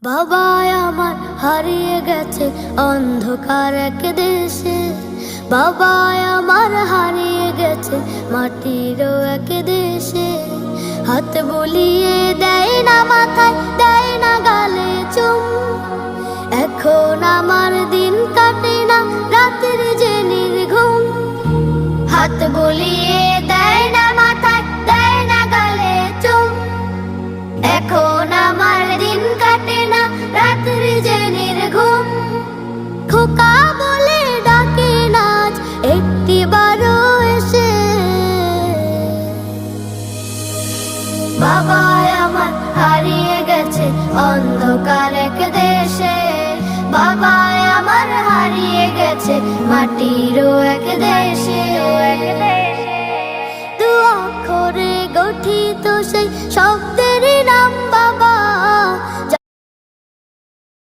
বাবা আমার হারিয়ে গেছে অন্ধকার এক দেশে। বাবা আমার হারিয়ে গেছে মাটির এক দেশে। হাত বুলিয়ে দেয় না মাথায়, দেয় না গালে চুম। এখন আমার দিন কাটে না রাতের যে নির্ঘুম। হাত বুলিয়ে দেয় না মাথায়, দেয় না গালে চুম। এখন আমার দিন কাটে না রাতের যে নির্ঘুম। খোকা বলে ডাকে নাচ একটিবারও এসে। বাবা আমার হারিয়ে গেছে অন্ধকার এক দেশে। বাবা আমার হারিয়ে গেছে মাটিরও এক দেশে। দু অক্ষরে গঠিত সেই শব্দে